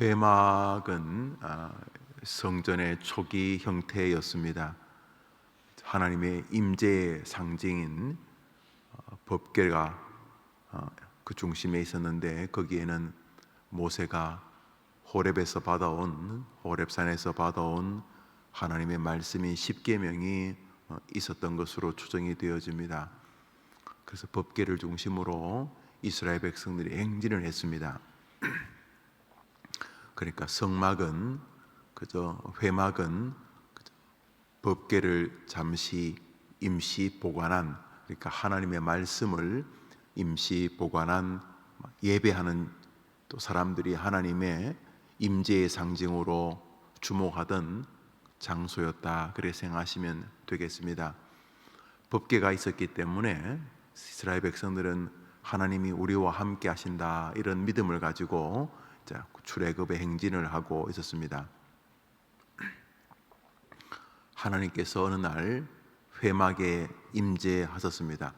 회막은 성전의 초기 형태였습니다. 하나님의 임재의 상징인 법궤가 그 중심에 있었는데, 거기에는 모세가 호렙산에서 받아온 하나님의 말씀인 십계명이 있었던 것으로 추정이 되어집니다. 그래서 법궤를 중심으로 이스라엘 백성들이 행진을 했습니다. 그러니까 회막은 법궤를 잠시 임시 보관한, 그러니까 하나님의 말씀을 임시 보관한, 예배하는, 또 사람들이 하나님의 임재의 상징으로 주목하던 장소였다, 그렇게 생각하시면 되겠습니다. 법궤가 있었기 때문에 이스라엘 백성들은 하나님이 우리와 함께 하신다, 이런 믿음을 가지고 출애굽의 행진을 하고 있었습니다. 하나님께서 어느 날 회막에 임재하셨습니다.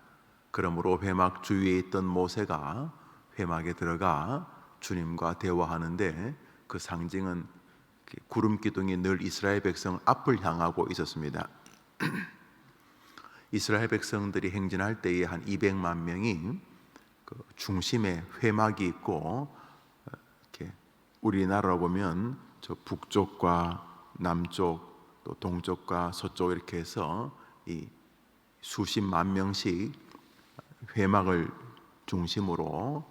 그러므로 회막 주위에 있던 모세가 회막에 들어가 주님과 대화하는데, 그 상징은 구름 기둥이 늘 이스라엘 백성 앞을 향하고 있었습니다. 이스라엘 백성들이 행진할 때에 한 200만 명이 그 중심에 회막이 있고, 이렇게 우리나라로 보면 저 북쪽과 남쪽, 또 동쪽과 서쪽, 이렇게 해서 이 수십만 명씩 회막을 중심으로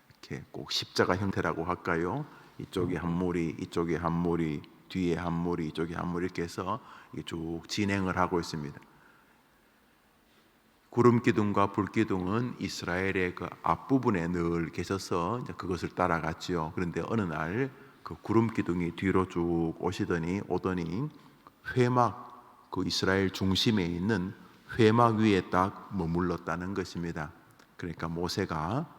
이렇게 꼭 십자가 형태라고 할까요? 이쪽에 한 무리, 이쪽에 한 무리, 뒤에 한 무리, 이쪽에 한 무리, 이렇게 해서 쭉 진행을 하고 있습니다. 구름 기둥과 불 기둥은 이스라엘의 그 앞부분에 늘 계셔서 이제 그것을 따라갔지요. 그런데 어느 날 그 구름 기둥이 뒤로 쭉 오더니 회막, 그 이스라엘 중심에 있는 회막 위에 딱 머물렀다는 것입니다. 그러니까 모세가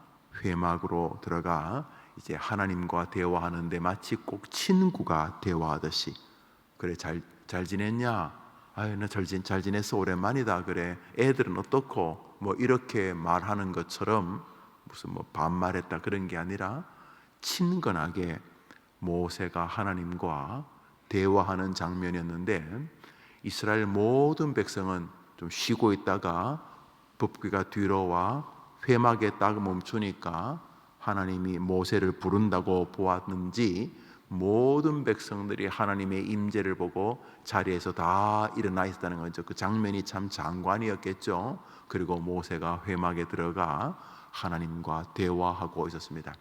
회막으로 들어가 이제 하나님과 대화하는데 마치 꼭 친구가 대화하듯이, 그래, 잘 지냈냐? 아유, 나 잘 지냈어, 오랜만이다. 그래, 애들은 어떻고? 뭐 이렇게 말하는 것처럼 무슨 반말했다 그런 게 아니라 친근하게 모세가 하나님과 대화하는 장면이었는데, 이스라엘 모든 백성은 좀 쉬고 있다가 법궤가 뒤로 와 회막에 딱 멈추니까 하나님이 모세를 부른다고 보았는지, 모든 백성들이 하나님의 임재를 보고 자리에서 다 일어나 있었다는 거죠. 그 장면이 참 장관이었겠죠. 그리고 모세가 회막에 들어가 하나님과 대화하고 있었습니다.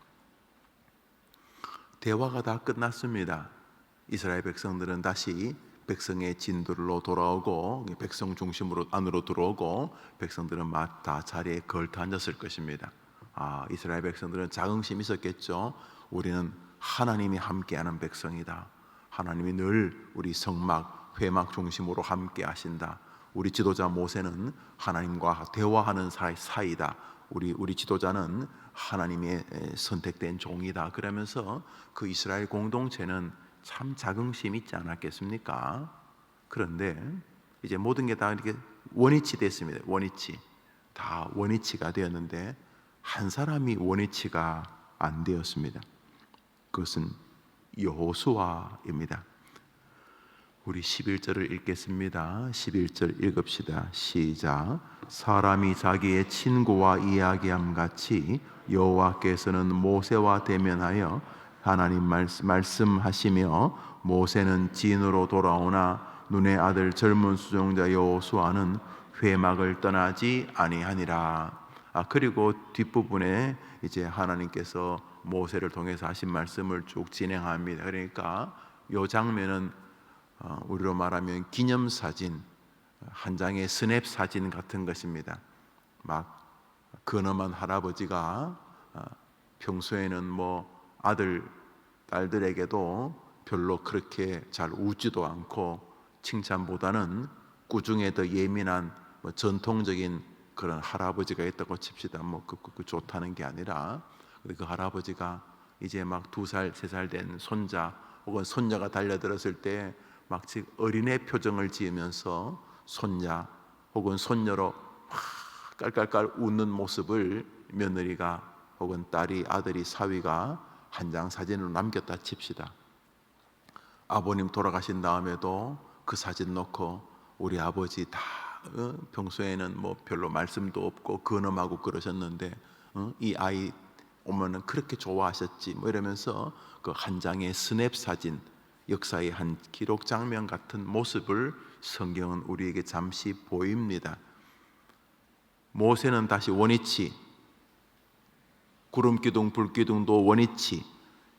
대화가 다 끝났습니다. 이스라엘 백성들은 다시 백성의 진도로 돌아오고, 백성 중심으로 안으로 들어오고, 백성들은 다 자리에 걸터 앉았을 것입니다. 이스라엘 백성들은 자긍심이 있었겠죠. 우리는 하나님이 함께하는 백성이다. 하나님이 늘 우리 성막, 회막 중심으로 함께 하신다. 우리 지도자 모세는 하나님과 대화하는 사이다. 우리 지도자는 하나님의 선택된 종이다. 그러면서 그 이스라엘 공동체는 참 자긍심이 있지 않았겠습니까? 그런데 이제 모든 게 다 이렇게 원위치 됐습니다. 다 원위치가 되었는데 한 사람이 원위치가 안 되었습니다. 그것은 여호수아입니다. 우리 11절을 읽겠습니다. 11절 읽읍시다. 시작. 사람이 자기의 친구와 이야기함 같이 여호와께서는 모세와 대면하여 하나님 말씀하시며, 모세는 진으로 돌아오나 눈의 아들 젊은 수종자 여호수아는 회막을 떠나지 아니하니라. 그리고 뒷부분에 이제 하나님께서 모세를 통해서 하신 말씀을 쭉 진행합니다. 그러니까 이 장면은 우리로 말하면 기념사진, 한 장의 스냅 사진 같은 것입니다. 막 근엄한 할아버지가 평소에는 아들, 딸들에게도 별로 그렇게 잘 웃지도 않고 칭찬보다는 꾸중에 더 예민한 전통적인 그런 할아버지가 있다고 칩시다. 그 좋다는 게 아니라, 그 할아버지가 이제 막 2살, 3살 된 손자 혹은 손녀가 달려들었을 때 마치 어린애 표정을 지으면서 손자 혹은 손녀로 깔깔깔 웃는 모습을 며느리가 혹은 딸이, 아들이, 사위가 한 장 사진으로 남겼다 칩시다. 아버님 돌아가신 다음에도 그 사진 놓고 우리 아버지 다 평소에는 뭐 별로 말씀도 없고 근엄하고 그러셨는데 이 아이 오면은 그렇게 좋아하셨지 뭐 이러면서 그 한 장의 스냅 사진, 역사의 한 기록 장면 같은 모습을 성경은 우리에게 잠시 보입니다. 모세는 다시 원위치, 구름기둥 불기둥도 원위치,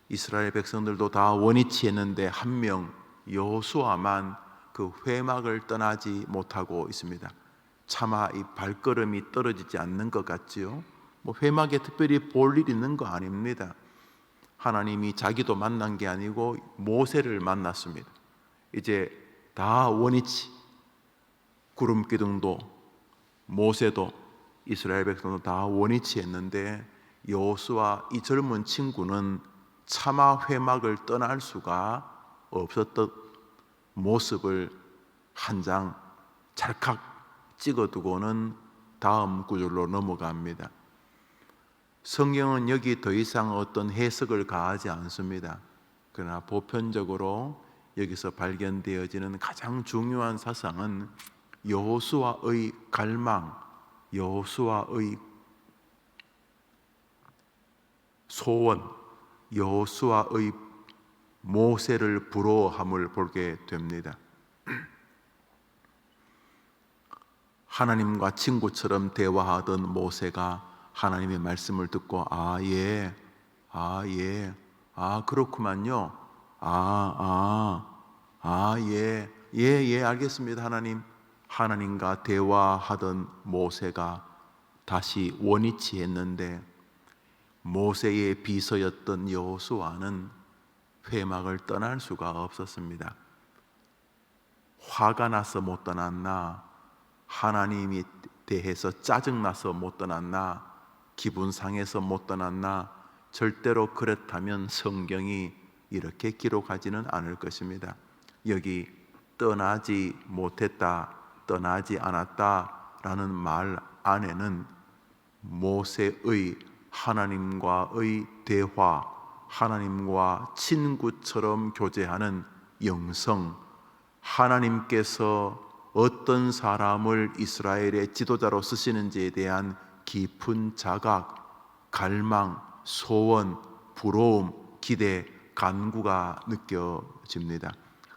이스라엘 백성들도 다 원위치 했는데 한 명 여호수아만 그 회막을 떠나지 못하고 있습니다. 차마 이 발걸음이 떨어지지 않는 것 같지요. 뭐 회막에 특별히 볼 일 있는 거 아닙니다. 하나님이 자기도 만난 게 아니고 모세를 만났습니다. 이제 다 원위치, 구름기둥도 모세도 이스라엘 백성도 다 원위치 했는데 여호수아 이 젊은 친구는 차마 회막을 떠날 수가 없었던 모습을 한 장 찰칵 찍어두고는 다음 구절로 넘어갑니다. 성경은 여기 더 이상 어떤 해석을 가하지 않습니다. 그러나 보편적으로 여기서 발견되어지는 가장 중요한 사상은 여호수아의 갈망, 여호수아의 소원, 여호수아의 모세를 부러워함을 보게 됩니다. 하나님과 친구처럼 대화하던 모세가 하나님의 말씀을 듣고 그렇구만요. 예, 알겠습니다. 하나님과 대화하던 모세가 다시 원위치했는데 모세의 비서였던 여호수아는 회막을 떠날 수가 없었습니다. 화가 나서 못 떠났나? 하나님이 대해서 짜증나서 못 떠났나? 기분 상해서 못 떠났나? 절대로 그렇다면 성경이 이렇게 기록하지는 않을 것입니다. 여기 떠나지 못했다, 떠나지 않았다라는 말 안에는 모세의 하나님과의 대화, 하나님과 친구처럼 교제하는 영성, 하나님께서 어떤 사람을 이스라엘의 지도자로 쓰시는지에 대한 깊은 자각, 갈망, 소원, 부러움, 기대, 간구가 느껴집니다.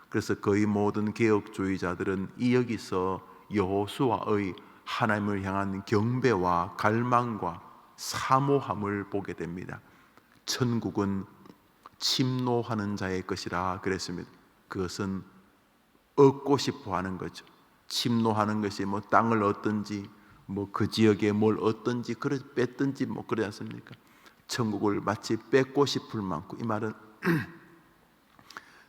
그래서 거의 모든 개혁주의자들은 이 여기서 여호수아의 하나님을 향한 경배와 갈망과 사모함을 보게 됩니다. 천국은 침노하는 자의 것이라 그랬습니다. 그것은 얻고 싶어 하는 거죠. 침노하는 것이 뭐 땅을 얻든지 뭐 그 지역에 뭘 얻든지 뺐든지 뭐 그러지 않습니까? 천국을 마치 뺏고 싶을 만큼, 이 말은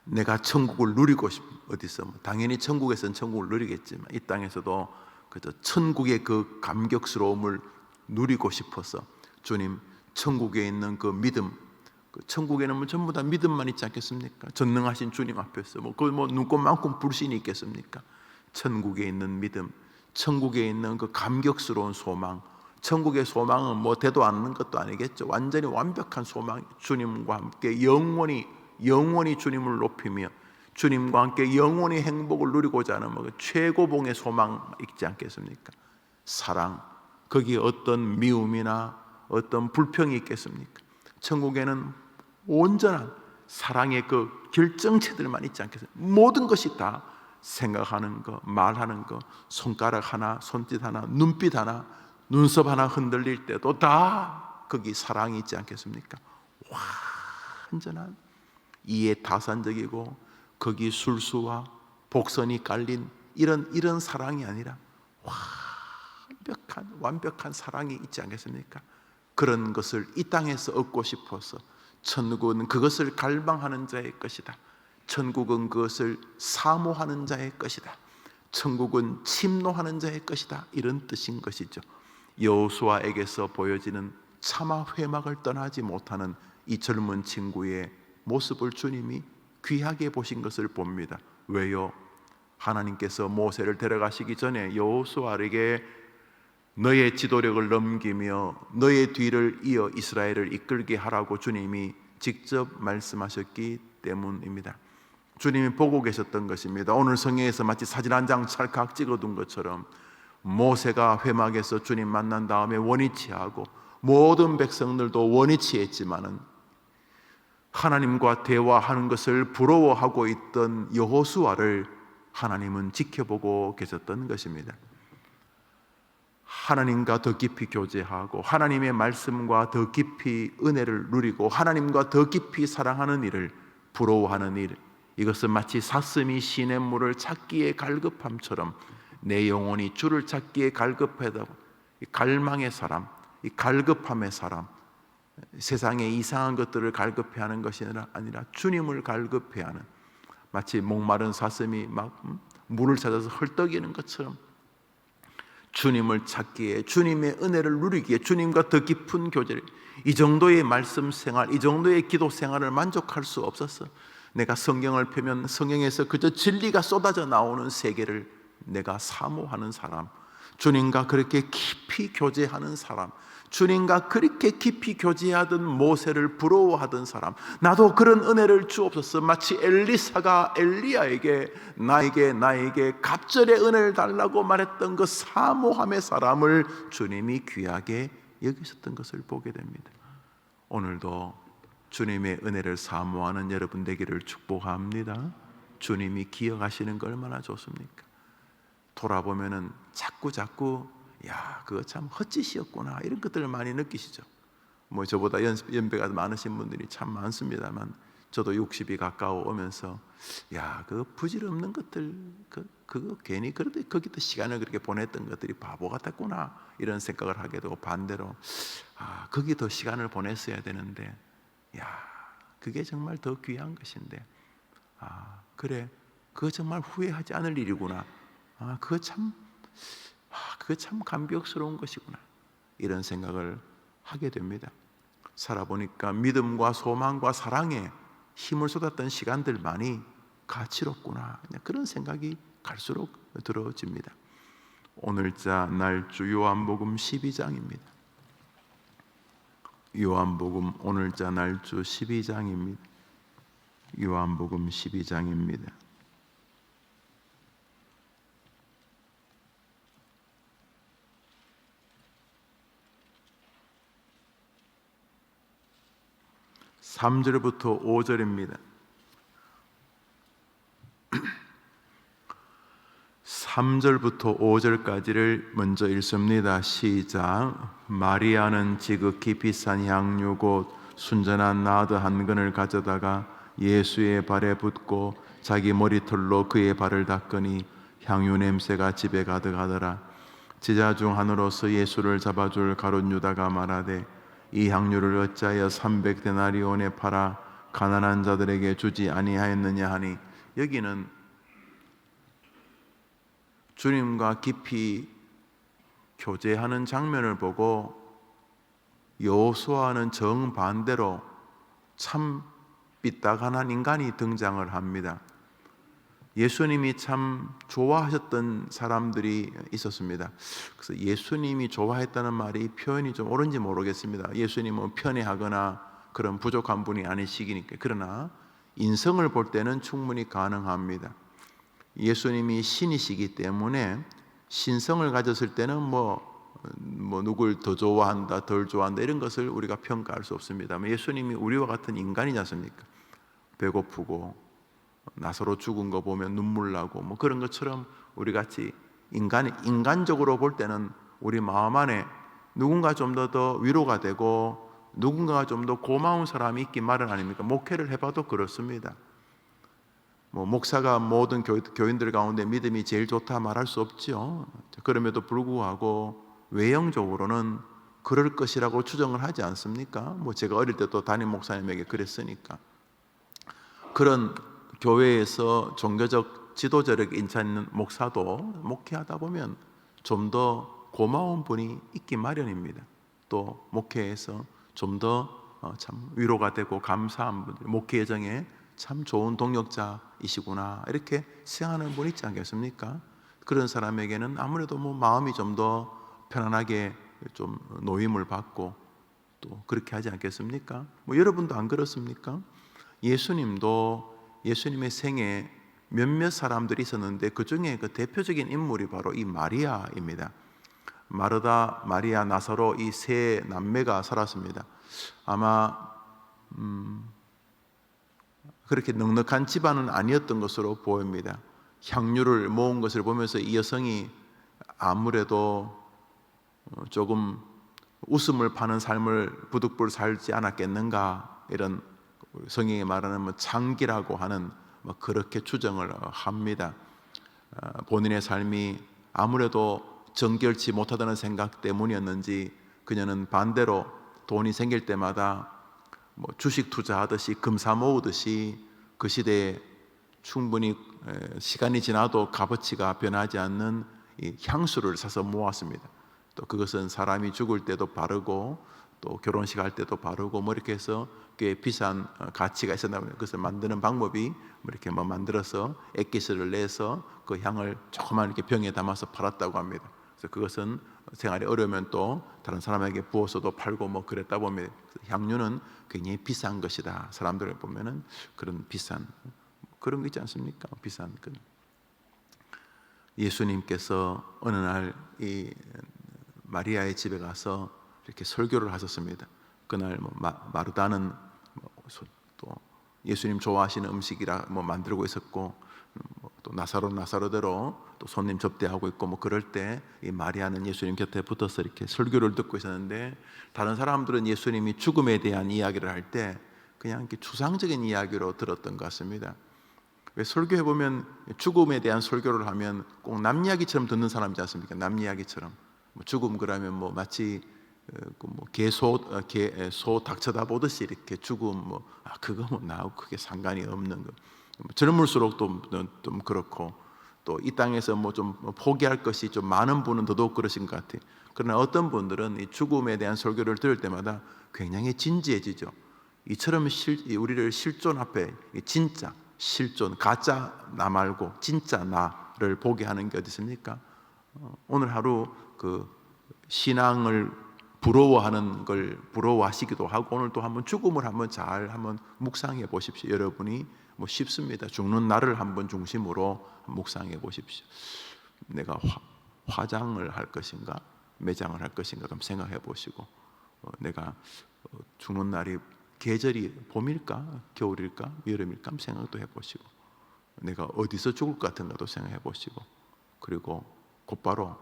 내가 천국을 누리고 어디서 당연히 천국에서는 천국을 누리겠지만 이 땅에서도 그저 천국의 그 감격스러움을 누리고 싶어서 주님 천국에 있는 그 믿음, 그 천국에는 뭐 전부 다 믿음만 있지 않겠습니까? 전능하신 주님 앞에서 그 눈꽃만큼 불신이 있겠습니까? 천국에 있는 믿음, 천국에 있는 그 감격스러운 소망, 천국의 소망은 뭐 되도 않는 것도 아니겠죠. 완전히 완벽한 소망, 주님과 함께 영원히 주님을 높이며 주님과 함께 영원히 행복을 누리고자 하는 뭐 최고봉의 소망 있지 않겠습니까? 사랑, 거기에 어떤 미움이나 어떤 불평이 있겠습니까? 천국에는 온전한 사랑의 그 결정체들만 있지 않겠습니까? 모든 것이 다 생각하는 거, 말하는 거, 손가락 하나, 손짓 하나, 눈빛 하나, 눈썹 하나 흔들릴 때도 다 거기 사랑이 있지 않겠습니까? 완전한 이해 타산적이고 거기 술수와 복선이 깔린 이런 사랑이 아니라 완벽한 사랑이 있지 않겠습니까? 그런 것을 이 땅에서 얻고 싶어서 천국은 그것을 갈망하는 자의 것이다. 천국은 그것을 사모하는 자의 것이다. 천국은 침노하는 자의 것이다. 이런 뜻인 것이죠. 여호수아에게서 보여지는 차마 회막을 떠나지 못하는 이 젊은 친구의 모습을 주님이 귀하게 보신 것을 봅니다. 왜요? 하나님께서 모세를 데려가시기 전에 여호수아에게 너의 지도력을 넘기며 너의 뒤를 이어 이스라엘을 이끌게 하라고 주님이 직접 말씀하셨기 때문입니다. 주님이 보고 계셨던 것입니다. 오늘 성경에서 마치 사진 한 장 찰칵 찍어둔 것처럼 모세가 회막에서 주님 만난 다음에 원위치하고 모든 백성들도 원위치했지만은 하나님과 대화하는 것을 부러워하고 있던 여호수아를 하나님은 지켜보고 계셨던 것입니다. 하나님과 더 깊이 교제하고 하나님의 말씀과 더 깊이 은혜를 누리고 하나님과 더 깊이 사랑하는 일을 부러워하는 일, 이것은 마치 사슴이 시냇물을 찾기에 갈급함처럼 내 영혼이 주를 찾기에 갈급하다. 갈망의 사람, 이 갈급함의 사람, 세상의 이상한 것들을 갈급해하는 것이 아니라 주님을 갈급해하는, 마치 목마른 사슴이 막 물을 찾아서 헐떡이는 것처럼 주님을 찾기에, 주님의 은혜를 누리기에, 주님과 더 깊은 교제를, 이 정도의 말씀 생활, 이 정도의 기도 생활을 만족할 수 없었어. 내가 성경을 펴면 성경에서 그저 진리가 쏟아져 나오는 세계를 내가 사모하는 사람, 주님과 그렇게 깊이 교제하는 사람, 주님과 그렇게 깊이 교제하던 모세를 부러워하던 사람, 나도 그런 은혜를 주옵소서. 마치 엘리사가 엘리야에게 나에게 갑절의 은혜를 달라고 말했던 그 사모함의 사람을 주님이 귀하게 여기셨던 것을 보게 됩니다. 오늘도 주님의 은혜를 사모하는 여러분 되기를 축복합니다. 주님이 기억하시는 거 얼마나 좋습니까? 돌아보면은 자꾸 그거 참 헛짓이었구나, 이런 것들을 많이 느끼시죠. 뭐 저보다 연배가 많으신 분들이 참 많습니다만, 저도 60이 가까워 오면서 그 부질없는 것들, 그거 괜히 그래도 거기다 시간을 그렇게 보냈던 것들이 바보 같았구나, 이런 생각을 하게 되고, 반대로 거기 더 시간을 보냈어야 되는데 그게 정말 더 귀한 것인데, 그래, 그거 정말 후회하지 않을 일이구나, 그거 참 감격스러운 것이구나, 이런 생각을 하게 됩니다. 살아보니까 믿음과 소망과 사랑에 힘을 쏟았던 시간들만이 가치롭구나, 그런 생각이 갈수록 들어집니다. 오늘자 날주 요한복음 12장입니다. 요한복음 오늘자 날주 12장입니다. 요한복음 12장입니다. (3절부터) 5절입니다. 3절부터 5절까지를 먼저 읽습니다. 시작. 마리아는 지극히 비싼 향유 곧 순전한 나드 한 근을 가져다가 예수의 발에 붓고 자기 머리털로 그의 발을 닦으니 향유 냄새가 집에 가득하더라. 제자 중 하나로서 예수를 잡아줄 가룟 유다가 말하되 이 향유를 어찌하여 300데나리온에 팔아 가난한 자들에게 주지 아니하였느냐 하니, 여기는 주님과 깊이 교제하는 장면을 보고 여호수아는 정반대로 참 삐딱한 인간이 등장을 합니다. 예수님이 참 좋아하셨던 사람들이 있었습니다. 그래서 예수님이 좋아했다는 말이 표현이 좀 옳은지 모르겠습니다. 예수님은 편애하거나 그런 부족한 분이 아니시기니까. 그러나 인성을 볼 때는 충분히 가능합니다. 예수님이 신이시기 때문에 신성을 가졌을 때는 누굴 더 좋아한다, 덜 좋아한다, 이런 것을 우리가 평가할 수 없습니다. 예수님이 우리와 같은 인간이지 않습니까? 배고프고 나사로 죽은 거 보면 눈물 나고 그런 것처럼 우리 같이 인간적으로 볼 때는 우리 마음 안에 누군가 좀 더 위로가 되고 누군가가 좀 더 고마운 사람이 있기 마련 아닙니까? 목회를 해봐도 그렇습니다. 목사가 모든 교인들 가운데 믿음이 제일 좋다 말할 수 없죠. 그럼에도 불구하고 외형적으로는 그럴 것이라고 추정을 하지 않습니까? 제가 어릴 때도 담임 목사님에게 그랬으니까. 그런 교회에서 종교적 지도자력 인차 있는 목사도 목회하다 보면 좀 더 고마운 분이 있기 마련입니다. 또 목회에서 좀 더 참 위로가 되고 감사한 분들, 목회 여정에 참 좋은 동력자이시구나, 이렇게 생각하는 분 있지 않겠습니까? 그런 사람에게는 아무래도 마음이 좀 더 편안하게 좀 노임을 받고, 또 그렇게 하지 않겠습니까? 뭐 여러분도 안 그렇습니까? 예수님도 예수님의 생에 몇몇 사람들이 있었는데 그 중에 그 대표적인 인물이 바로 이 마리아입니다. 마르다, 마리아, 나사로 이 세 남매가 살았습니다. 아마 그렇게 넉넉한 집안은 아니었던 것으로 보입니다. 향유를 모은 것을 보면서 이 여성이 아무래도 조금 웃음을 파는 삶을 부득불 살지 않았겠는가, 이런 성경이 말하는 뭐 창기라고 하는 뭐 그렇게 추정을 합니다. 본인의 삶이 아무래도 정결치 못하다는 생각 때문이었는지 그녀는 반대로 돈이 생길 때마다 뭐 주식 투자하듯이 금사 모으듯이 그 시대에 충분히 시간이 지나도 값어치가 변하지 않는 이 향수를 사서 모았습니다. 또 그것은 사람이 죽을 때도 바르고 또 결혼식 할 때도 바르고 뭐 이렇게 해서 꽤 비싼 가치가 있었나 봐요. 그것을 만드는 방법이 뭐 이렇게 뭐 만들어서 액기스를 내서 그 향을 조그만 이렇게 병에 담아서 팔았다고 합니다. 그래서 그것은 생활이 어려우면 또 다른 사람에게 부어서도 팔고 뭐 그랬다 보면 향유는 굉장히 비싼 것이다. 사람들을 보면은 그런 비싼 그런 거 있지 않습니까? 비싼 그 예수님께서 어느 날 이 마리아의 집에 가서 이렇게 설교를 하셨습니다. 그날 뭐 마르다는 또 예수님 좋아하시는 음식이라 뭐 만들고 있었고 또 나사로대로 또 손님 접대하고 있고 뭐 그럴 때 이 마리아는 예수님 곁에 붙어서 이렇게 설교를 듣고 있었는데 다른 사람들은 예수님이 죽음에 대한 이야기를 할 때 그냥 이렇게 추상적인 이야기로 들었던 것 같습니다. 왜 설교해 보면 죽음에 대한 설교를 하면 꼭 남 이야기처럼 듣는 사람이지 않습니까? 남 이야기처럼 뭐 죽음 그러면 뭐 마치 뭐 소 닭 쳐다보듯이 이렇게 죽음 뭐 그거 뭐 나하고 크게 상관이 없는 거. 젊을수록 좀 그렇고 또 이 땅에서 뭐 좀 포기할 것이 좀 많은 분은 더더욱 그러신 것 같아요. 그러나 어떤 분들은 이 죽음에 대한 설교를 들을 때마다 굉장히 진지해지죠. 이처럼 우리를 실존 앞에 진짜 실존 가짜 나 말고 진짜 나를 보게 하는 게 어디 있습니까? 오늘 하루 그 신앙을 부러워하는 걸 부러워하시기도 하고 오늘 또 한번 죽음을 한번 잘 한번 묵상해 보십시오. 여러분이 뭐 쉽습니다. 죽는 날을 한번 중심으로 묵상해 보십시오. 내가 화장을 할 것인가 매장을 할 것인가 그럼 생각해 보시고 내가 죽는 날이 계절이 봄일까 겨울일까 여름일까 생각도 해보시고 내가 어디서 죽을 것 같은가도 생각해 보시고 그리고 곧바로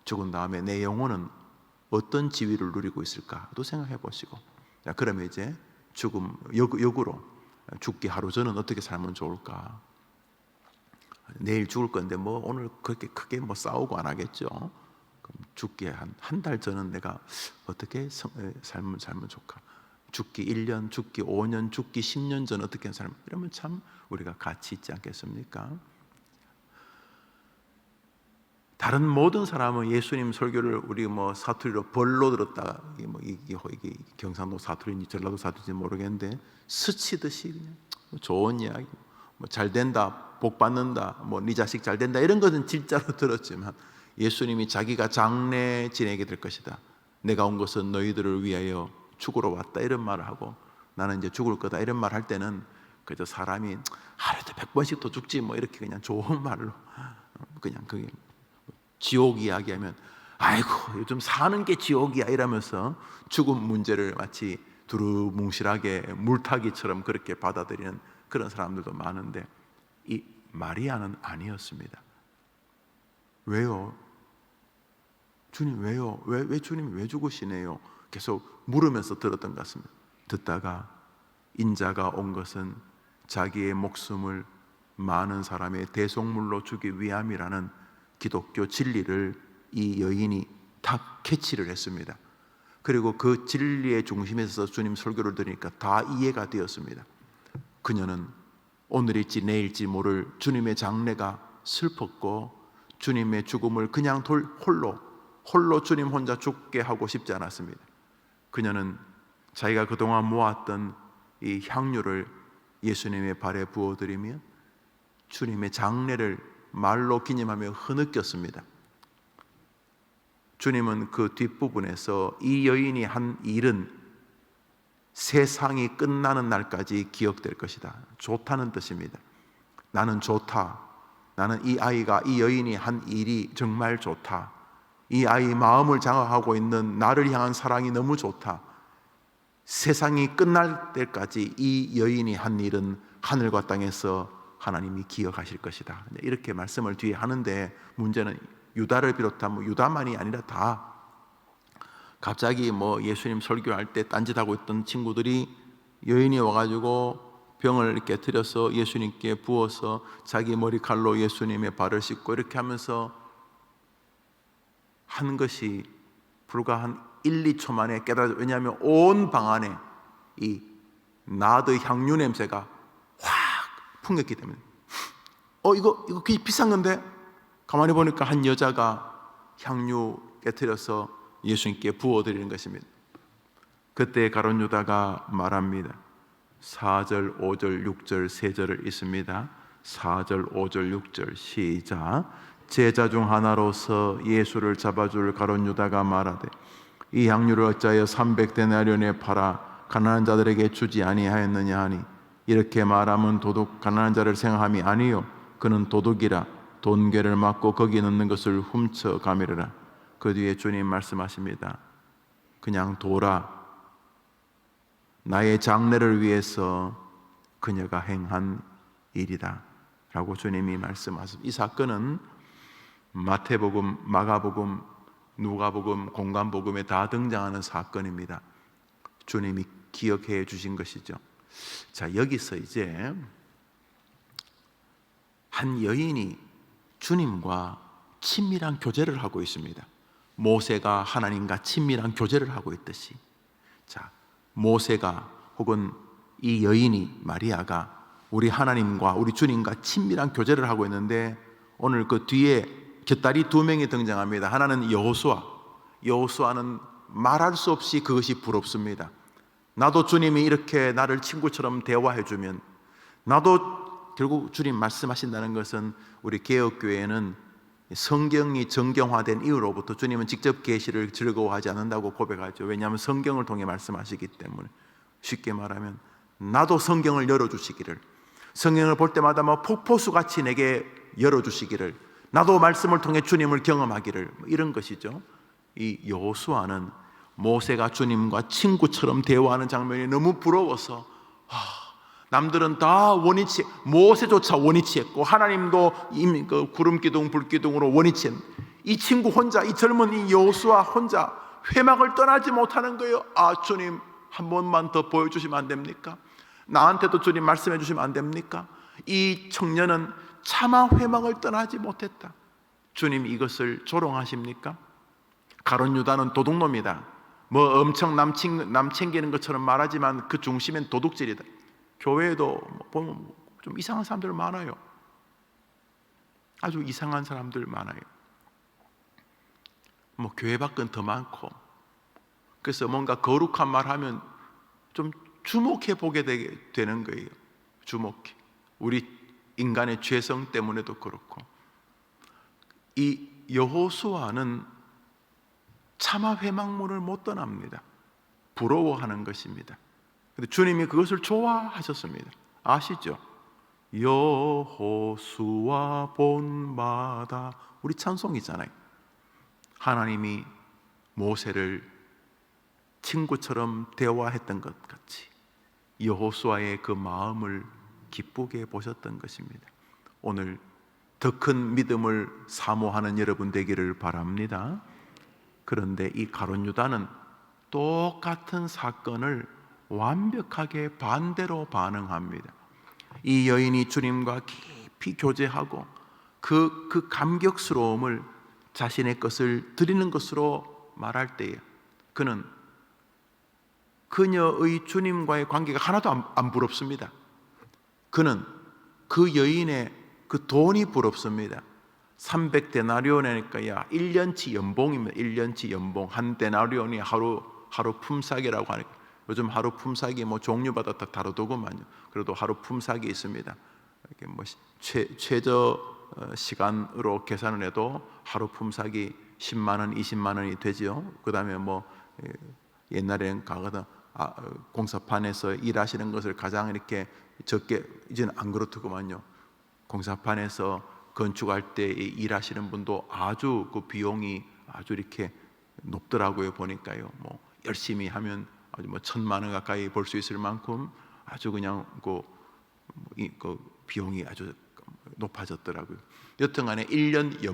죽은 다음에 내 영혼은 어떤 지위를 누리고 있을까도 생각해 보시고 그러면 이제 죽음 역으로 죽기 하루 전은 어떻게 살면 좋을까. 내일 죽을 건데 뭐 오늘 그렇게 크게 뭐 싸우고 안 하겠죠. 그럼 죽기 한 달 전은 내가 어떻게 살면 좋을까. 죽기 1년, 죽기 5년, 죽기 10년 전 어떻게 살면 이러면 참 우리가 가치 있지 않겠습니까? 다른 모든 사람은 예수님 설교를 우리 뭐 사투리로 벌로 들었다, 이게 경상도 사투리인지 전라도 사투리인지 모르겠는데 스치듯이 그냥 좋은 이야기, 뭐 잘 된다, 복 받는다, 뭐 네 자식 잘 된다 이런 것은 진짜로 들었지만 예수님이 자기가 장래 지내게 될 것이다. 내가 온 것은 너희들을 위하여 죽으러 왔다 이런 말을 하고 나는 이제 죽을 거다 이런 말 할 때는 그저 사람이 하루에도 100번씩 더 죽지 뭐 이렇게 그냥 좋은 말로 그냥 그게 지옥 이야기하면 아이고 요즘 사는 게 지옥이야 이러면서 죽음 문제를 마치 두루뭉실하게 물타기처럼 그렇게 받아들이는 그런 사람들도 많은데 이 마리아는 아니었습니다. 왜요? 주님 왜요? 왜 주님이 왜 죽으시네요? 계속 물으면서 들었던 것 같습니다. 듣다가 인자가 온 것은 자기의 목숨을 많은 사람의 대속물로 주기 위함이라는 기독교 진리를 이 여인이 다 캐치를 했습니다. 그리고 그 진리의 중심에서 주님 설교를 들으니까 다 이해가 되었습니다. 그녀는 오늘일지 내일지 모를 주님의 장래가 슬펐고 주님의 죽음을 그냥 홀로 주님 혼자 죽게 하고 싶지 않았습니다. 그녀는 자기가 그동안 모았던 이 향유를 예수님의 발에 부어드리며 주님의 장래를 말로 기념하며 흐느꼈습니다. 주님은 그 뒷부분에서 이 여인이 한 일은 세상이 끝나는 날까지 기억될 것이다. 좋다는 뜻입니다. 나는 좋다. 나는 이 아이가, 이 여인이 한 일이 정말 좋다. 이 아이의 마음을 장악하고 있는 나를 향한 사랑이 너무 좋다. 세상이 끝날 때까지 이 여인이 한 일은 하늘과 땅에서 하나님이 기억하실 것이다. 이렇게 말씀을 뒤에 하는데, 문제는 유다를 비롯한 유다만이 아니라 다 갑자기 예수님 설교할 때 딴짓하고 있던 친구들이 여인이 와가지고 병을 이렇게 들여서 예수님께 부어서 자기 머리칼로 예수님의 발을 씻고 이렇게 하면서 하는 것이 불과 한 1, 2초 만에 깨달아져. 왜냐하면 온 방 안에 이 나드 향유 냄새가 확 풍겼기 때문에 이거 그게 비싼 건데, 가만히 보니까 한 여자가 향유 깨뜨려서 예수님께 부어드리는 것입니다. 그때 가룟 유다가 말합니다. 4절, 5절, 6절, 3절을 있습니다. 4절, 5절, 6절 시작. 제자 중 하나로서 예수를 잡아줄 가룟 유다가 말하되 이 향유를 어찌하여 300데나리온에 팔아 가난한 자들에게 주지 아니하였느냐 하니, 이렇게 말하면 도둑 가난한 자를 생각함이 아니요 그는 도둑이라 돈괴를 맞고 거기 넣는 것을 훔쳐가미르라. 그 뒤에 주님 말씀하십니다. 그냥 둬라. 나의 장래를 위해서 그녀가 행한 일이다 라고 주님이 말씀하십니다. 이 사건은 마태복음, 마가복음, 누가복음, 공관복음에 다 등장하는 사건입니다. 주님이 기억해 주신 것이죠. 자, 여기서 이제 한 여인이 주님과 친밀한 교제를 하고 있습니다. 모세가 하나님과 친밀한 교제를 하고 있듯이, 자, 모세가 혹은 이 여인이 마리아가 우리 하나님과 우리 주님과 친밀한 교제를 하고 있는데, 오늘 그 뒤에 곁다리 2명이 등장합니다. 하나는 여호수아. 여호수아는 말할 수 없이 그것이 부럽습니다. 나도 주님이 이렇게 나를 친구처럼 대화해 주면, 나도 결국 주님 말씀하신다는 것은, 우리 개혁교회는 성경이 정경화된 이후로부터 주님은 직접 계시를 즐거워하지 않는다고 고백하죠. 왜냐하면 성경을 통해 말씀하시기 때문에. 쉽게 말하면 나도 성경을 열어주시기를, 성경을 볼 때마다 폭포수같이 내게 열어주시기를, 나도 말씀을 통해 주님을 경험하기를, 이런 것이죠. 이 여호수아는 모세가 주님과 친구처럼 대화하는 장면이 너무 부러워서, 남들은 다 원위치, 모세조차 원위치했고 하나님도 이미 그 구름기둥 불기둥으로 원위치한 이 친구 혼자, 이 젊은 이 여호수아 혼자 회막을 떠나지 못하는 거예요. 주님 한 번만 더 보여주시면 안 됩니까? 나한테도 주님 말씀해 주시면 안 됩니까? 이 청년은 차마 회막을 떠나지 못했다. 주님 이것을 조롱하십니까? 가룟 유다는 도둑놈이다. 엄청 남 챙기는 것처럼 말하지만 그 중심엔 도둑질이다. 교회에도 보면 좀 이상한 사람들 많아요. 아주 이상한 사람들 많아요. 교회 밖은 더 많고, 그래서 뭔가 거룩한 말 하면 좀 주목해 보게 되는 거예요. 주목해. 우리 인간의 죄성 때문에도 그렇고. 이 여호수아는 차마 회막문을 못 떠납니다. 부러워하는 것입니다. 근데 주님이 그것을 좋아하셨습니다. 아시죠? 여호수아 본받아, 우리 찬송이잖아요. 하나님이 모세를 친구처럼 대화했던 것 같이 여호수아의 그 마음을 기쁘게 보셨던 것입니다. 오늘 더 큰 믿음을 사모하는 여러분 되기를 바랍니다. 그런데 이 가룟 유다는 똑같은 사건을 완벽하게 반대로 반응합니다. 이 여인이 주님과 깊이 교제하고 그 감격스러움을 자신의 것을 드리는 것으로 말할 때에, 그는 그녀의 주님과의 관계가 하나도 안 부럽습니다. 그는 그 여인의 그 돈이 부럽습니다. 300데나리온이니까 1년치 연봉입니다. 1년치 연봉. 한 데나리온이 하루 품삯이라고 하니까, 요즘 하루 품삯이 종류마다 다 다르더구만요. 그래도 하루 품삯이 있습니다. 이렇게 최저 시간으로 계산을 해도 하루 품삯이 10만 원, 20만 원이 되죠. 그 다음에 옛날에는 가거든 공사판에서 일하시는 것을 가장 이렇게 적게, 이제는 안 그렇더구만요. 공사판에서 건축할 때 일하시는 분도 아주 그 비용이 아주 이렇게 높더라고요. 보니까요. 뭐 열심히 하면 아주 뭐 1,000만 원 가까이 벌 수 있을 만큼 아주 그냥 그 비용이 아주 높아졌더라고요. 여튼간에 1년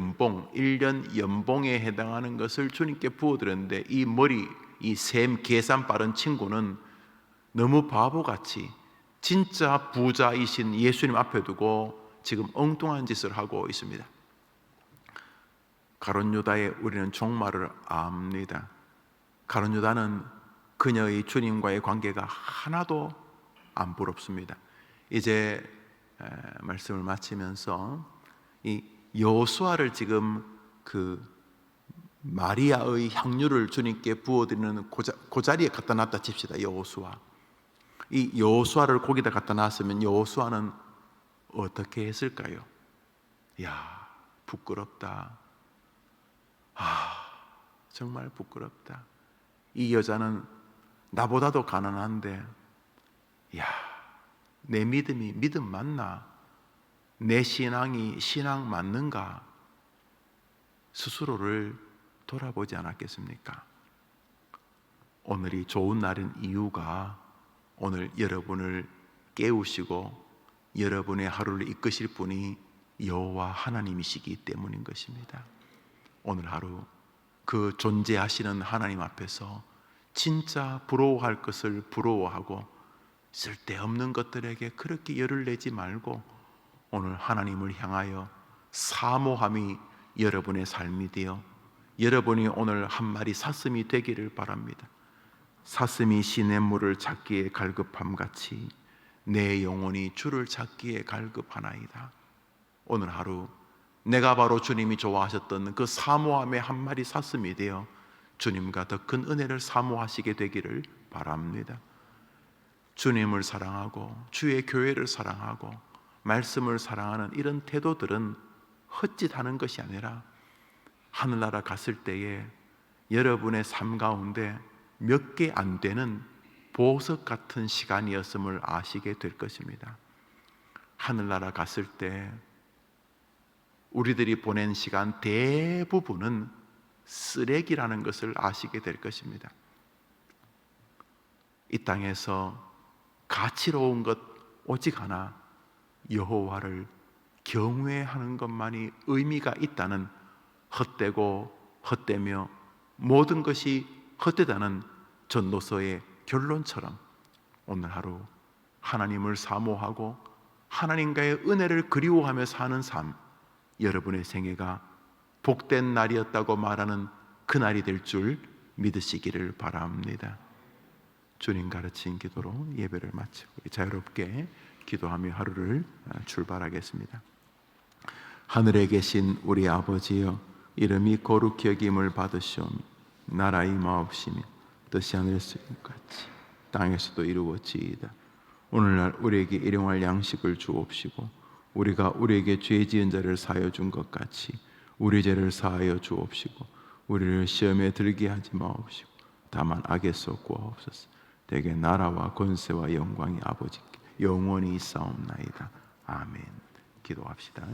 연봉에 해당하는 것을 주님께 부어드렸는데, 이 셈 계산 빠른 친구는 너무 바보같이 진짜 부자이신 예수님 앞에 두고 지금 엉뚱한 짓을 하고 있습니다. 가룟 유다의 우리는 종말을 압니다. 가룟 유다는 그녀의 주님과의 관계가 하나도 안 부럽습니다. 이제 말씀을 마치면서 이 여호수아를 지금 그 마리아의 향유를 주님께 부어드리는 그 자리에 갖다 놨다 칩시다. 여호수아, 이 여호수아를 거기다 갖다 놨으면 여호수아는 어떻게 했을까요? 야, 부끄럽다. 정말 부끄럽다. 이 여자는 나보다도 가난한데, 야, 내 믿음이 믿음 맞나? 내 신앙이 신앙 맞는가? 스스로를 돌아보지 않았겠습니까? 오늘이 좋은 날인 이유가 오늘 여러분을 깨우시고 여러분의 하루를 이끄실 분이 여호와 하나님이시기 때문인 것입니다. 오늘 하루 그 존재하시는 하나님 앞에서 진짜 부러워할 것을 부러워하고 쓸데없는 것들에게 그렇게 열을 내지 말고 오늘 하나님을 향하여 사모함이 여러분의 삶이 되어 여러분이 오늘 한 마리 사슴이 되기를 바랍니다. 사슴이 시냇물을 찾기에 갈급함같이 내 영혼이 주를 찾기에 갈급하나이다. 오늘 하루 내가 바로 주님이 좋아하셨던 그 사모함의 한 마리 사슴이 되어 주님과 더 큰 은혜를 사모하시게 되기를 바랍니다. 주님을 사랑하고 주의 교회를 사랑하고 말씀을 사랑하는 이런 태도들은 헛짓하는 것이 아니라 하늘나라 갔을 때에 여러분의 삶 가운데 몇 개 안 되는 보석 같은 시간이었음을 아시게 될 것입니다. 하늘나라 갔을 때 우리들이 보낸 시간 대부분은 쓰레기라는 것을 아시게 될 것입니다. 이 땅에서 가치로운 것 오직 하나, 여호와를 경외하는 것만이 의미가 있다는 헛되고 헛되며 모든 것이 헛되다는 전도서의 결론처럼 오늘 하루 하나님을 사모하고 하나님과의 은혜를 그리워하며 사는 삶, 여러분의 생애가 복된 날이었다고 말하는 그날이 될 줄 믿으시기를 바랍니다. 주님 가르친 기도로 예배를 마치고 자유롭게 기도하며 하루를 출발하겠습니다. 하늘에 계신 우리 아버지여, 이름이 거룩히 여김을 받으시오며 나라의 임하옵시며 뜻이 하늘에서 같이 땅에서도 이루어지이다. 오늘날 우리에게 일용할 양식을 주옵시고 우리가 우리에게 죄 지은 자를 사하여 준 것 같이 우리 죄를 사하여 주옵시고 우리를 시험에 들게 하지 마옵시고 다만 악에서 구하옵소서. 대개 나라와 권세와 영광이 아버지께 영원히 있사옵나이다. 아멘. 기도합시다.